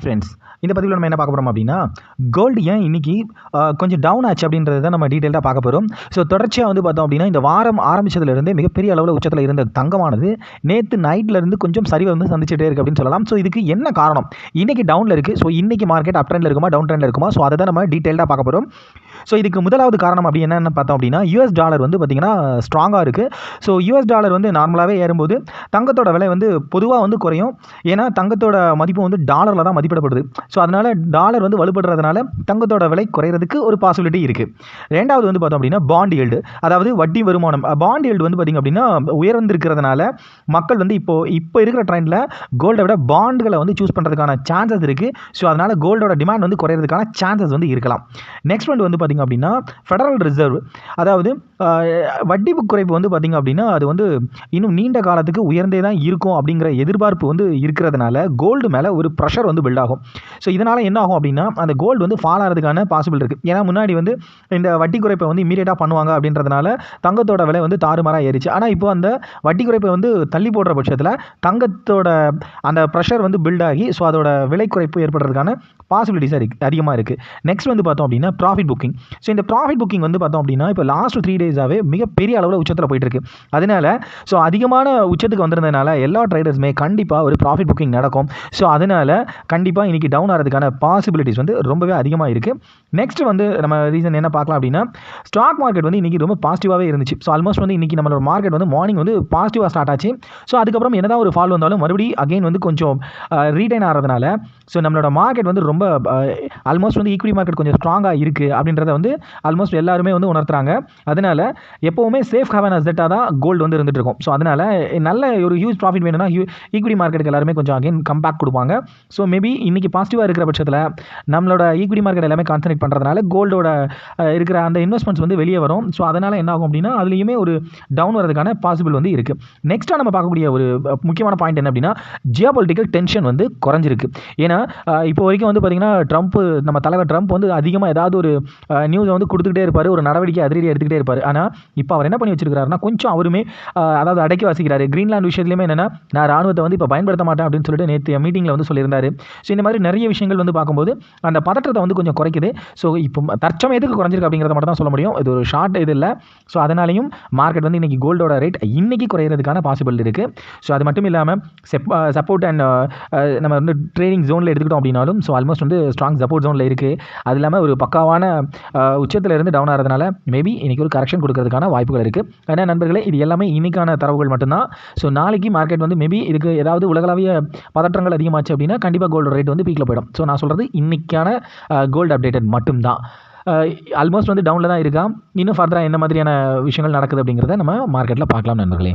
Friends, இந்த பதிவில் நம்ம என்ன பார்க்க போகிறோம் அப்படின்னா, கோல்டு ஏன் இன்னைக்கு கொஞ்சம் டவுன் ஆச்சு அப்படின்றத தான் நம்ம டீட்டெயிலாக பார்க்க போகிறோம். ஸோ தொடர்ச்சியாக வந்து பார்த்தோம் அப்படின்னா, இந்த வாரம் ஆரம்பிச்சதுலேருந்தே மிகப்பெரிய அளவில் உச்சத்தில் இருந்த தங்கமானது நேற்று நைட்லேருந்து கொஞ்சம் சரிவை வந்து சந்திச்சுட்டே இருக்குது அப்படின்னு சொல்லலாம். ஸோ இதுக்கு என்ன காரணம்? இன்னைக்கு டவுனில் இருக்குது. ஸோ இன்னைக்கு மார்க்கெட் அப் ட்ரெண்டில் இருக்குமா, டவுன் ட்ரெண்டில் இருக்குமா? ஸோ அதை தான் நம்ம டீட்டெயிலாக பார்க்க போகிறோம். ஸோ இதுக்கு முதலாவது காரணம் அப்படி என்னென்னு பார்த்தோம் அப்படின்னா, யூஎஸ் டாலர் வந்து பார்த்திங்கன்னா ஸ்ட்ராங்காக இருக்குது. ஸோ யூஎஸ் டாலர் வந்து நார்மலாகவே ஏறும்போது தங்கத்தோட விலை வந்து பொதுவாக வந்து குறையும். ஏன்னா தங்கத்தோட மதிப்பு வந்து டாலரில் தான் மதிப்பிடப்படுது. ஸோ அதனால் டாலர் வந்து வலுப்படுறதுனால தங்கத்தோட விலை குறையிறதுக்கு ஒரு பாசிபிலிட்டி இருக்குது. ரெண்டாவது வந்து பார்த்தோம் அப்படின்னா பாண்ட் ஈல்டு, அதாவது வட்டி வருமானம். பாண்ட் ஈல்டு வந்து பார்த்திங்க அப்படின்னா உயர்ந்திருக்கிறதுனால மக்கள் வந்து இப்போ இருக்கிற ட்ரெண்டில் கோல்டை விட பாண்டுகளை வந்து சூஸ் பண்ணுறதுக்கான சான்சஸ் இருக்குது. ஸோ அதனால் கோல்டோட டிமாண்ட் வந்து குறையிறதுக்கான சான்சஸ் வந்து இருக்கலாம். நெக்ஸ்ட் வந்து பார்த்திங்க அப்படின்னா ஃபெடரல் ரிசர்வ், அதாவது வட்டி குறைப்பு வந்து பார்த்திங்க அப்படின்னா அது வந்து இன்னும் நீண்ட காலத்துக்கு உயர்ந்தே தான் இருக்கும் அப்படிங்கிற எதிர்பார்ப்பு வந்து இருக்கிறதுனால கோல்டு மேலே ஒரு ப்ரெஷர் வந்து பில்ட் ஆகும். ஸோ இதனால் என்ன ஆகும் அப்படின்னா, அந்த கோல்டு வந்து ஃபால் ஆகிறதுக்கான பாசிபிள் இருக்குது. ஏன்னா முன்னாடி வந்து இந்த வட்டி குறைப்பை வந்து இமீடியட்டாக பண்ணுவாங்க அப்படின்றதுனால தங்கத்தோட விலை வந்து தாறுமாறாக ஏறிச்சு. ஆனால் இப்போ அந்த வட்டி குறைப்பை வந்து தள்ளி போடுற பட்சத்தில் தங்கத்தோட அந்த ப்ரெஷர் வந்து பில்ட் ஆகி ஸோ அதோட விலை குறைப்பு ஏற்படுறதுக்கான பாசிபிலிட்டிஸ் அதிகமாக இருக்குது. நெக்ஸ்ட் வந்து பார்த்தோம் அப்படின்னா ப்ராஃபிட் புக்கிங். ஸோ இந்த ப்ராஃபிட் புக்கிங் வந்து பார்த்தோம் அப்படின்னா இப்போ லாஸ்ட் 3 டேஸாகவே மிகப்பெரிய அளவில் உச்சத்தில் போயிட்டு இருக்கு. அதனால ஸோ அதிகமான உச்சத்துக்கு வந்திருந்ததுனால எல்லா ட்ரேடர்ஸுமே கண்டிப்பாக ஒரு ப்ராஃபிட் புக்கிங் நடக்கும். ஸோ அதனால் கண்டிப்பாக இன்றைக்கி டவுன் ஆகிறதுக்கான பாசிபிலிட்டிஸ் வந்து ரொம்பவே அதிகமாக இருக்குது. நெக்ஸ்ட் வந்து நம்ம ரீசன் என்ன பார்க்கலாம் அப்படின்னா, ஸ்டாக் மார்க்கெட் வந்து இன்றைக்கி ரொம்ப பாசிட்டிவாகவே இருந்துச்சு. ஸோ ஆல்மோஸ்ட் வந்து இன்றைக்கி நம்மளோட மார்க்கெட் வந்து மார்னிங் வந்து பாசிட்டிவாக ஸ்டார்ட் ஆச்சு. ஸோ அதுக்கப்புறம் என்னதான் ஒரு ஃபால் வந்தாலும் மறுபடியும் அகைன் வந்து கொஞ்சம் ரீடைன் ஆகிறதுனால ஸோ நம்மளோட மார்க்கெட் வந்து ரொம்ப ஆல்மோஸ்ட் வந்து ஈக்விட்டி மார்க்கெட் கொஞ்சம் ஸ்ட்ராங்காக இருக்குது அப்படின்றத வந்து ஆல்மோஸ்ட் எல்லாருமே வந்து உணர்த்துறாங்க. அதனால் எப்போவுமே சேஃப் ஹேவன் அசெட்டாக தான் கோல்டு வந்து இருந்துட்டு இருக்கும். ஸோ அதனால் நல்ல ஒரு ஹியூஜ் ப்ராஃபிட் வேணும்னா ஈக்விட்டி மார்க்கெட்டுக்கு எல்லாருமே கொஞ்சம் அகைன் கம்பேக் கொடுப்பாங்க. ஸோ மேபி இன்றைக்கி பாசிட்டிவாக இருக்கிற பட்சத்தில் நம்மளோட ஈக்விட்டி மார்க்கெட் எல்லாமே கான்சன்ட்ரேட் பண்ணுறதுனால கோல்டோட இருக்கிற அந்த இன்வெஸ்ட்மெண்ட்ஸ் வந்து வெளியே வரும். ஸோ அதனால் என்ன ஆகும் அப்படின்னா அதுலேயுமே ஒரு டவுன் வரதுக்கான பாசிபிள் வந்து இருக்குது. நெக்ஸ்ட்டாக நம்ம பார்க்கக்கூடிய ஒரு முக்கியமான பாயிண்ட் என்ன அப்படின்னா, ஜியோபொலிட்டிக்கல் டென்ஷன் வந்து குறைஞ்சிருக்கு. ஏன்னா இப்போ வரைக்கும் வந்து பார்த்திங்கன்னா நம்ம தலைவர் ட்ரம்ப் வந்து அதிகமாக ஏதாவது ஒரு நியூஸை வந்து கொடுத்துக்கிட்டே இருப்பார், ஒரு நடவடிக்கை அதிரடி எடுத்துக்கிட்டே இருப்பார். ஆனால் இப்போ அவர் என்ன பண்ணி வச்சிருக்காருன்னா கொஞ்சம் அவருமே அதாவது அடக்கி வாசிக்கிறாரு. கிரீன்லாந்து விஷயத்துலையுமே என்னென்னா நான் ராணுவத்தை வந்து இப்போ பயன்படுத்த மாட்டேன் அப்படின்னு சொல்லிட்டு நேற்று மீட்டிங்கில் வந்து சொல்லியிருந்தாரு. ஸோ இந்த மாதிரி நிறைய விஷயங்கள் வந்து பார்க்கும்போது அந்த பதற்றத்தை வந்து கொஞ்சம் குறைக்குது. ஸோ இப்போ தற்சமயத்துக்கு குறைஞ்சிருக்கு அப்படிங்கிறத மட்டும் தான் சொல்ல முடியும். இது ஒரு ஷார்ட் இது இல்லை. ஸோ அதனாலையும் மார்க்கெட் வந்து இன்றைக்கி கோல்டோட ரேட் இன்றைக்கி குறையிறதுக்கான பாசிபிள் இருக்குது. ஸோ அது மட்டும் இல்லாமல் சப்போர்ட் அண்ட் நம்ம வந்து ட்ரேடிங் ஜோனில் எடுத்துக்கிட்டோம் அப்படின்னாலும் ஸோ ஆல்மோஸ்ட் வந்து ஸ்ட்ராங் சப்போர்ட் ஜோனில் இருக்குது. அது இல்லாமல் ஒரு பக்காவான உச்சத்தில் இருந்து டவுன் ஆகிறதுனால மேபி இன்றைக்கி ஒரு கரெக்ஷன் கொடுக்கறதுக்கான வாய்ப்புகள் இருக்குது. ஏன்னா நண்பர்களே, இது எல்லாமே இன்றைக்கான தரவுகள் மட்டும்தான். ஸோ நாளைக்கு மார்க்கெட் வந்து மேபி இதுக்கு ஏதாவது உலகளாவிய பதற்றங்கள் அதிகமாச்சு அப்படின்னா கண்டிப்பாக கோல்டு ரேட் வந்து பீக்கில் போயிடும். ஸோ நான் சொல்கிறது இன்றைக்கான கோல்டு அப்டேட்டட் மட்டும்தான். ஆல்மோஸ்ட் வந்து டவுனில் தான் இருக்கா. இன்னும் ஃபர்தராக என்ன மாதிரியான விஷயங்கள் நடக்குது அப்படிங்கிறத நம்ம மார்க்கெட்டில் பார்க்கலாம் நண்பர்களே.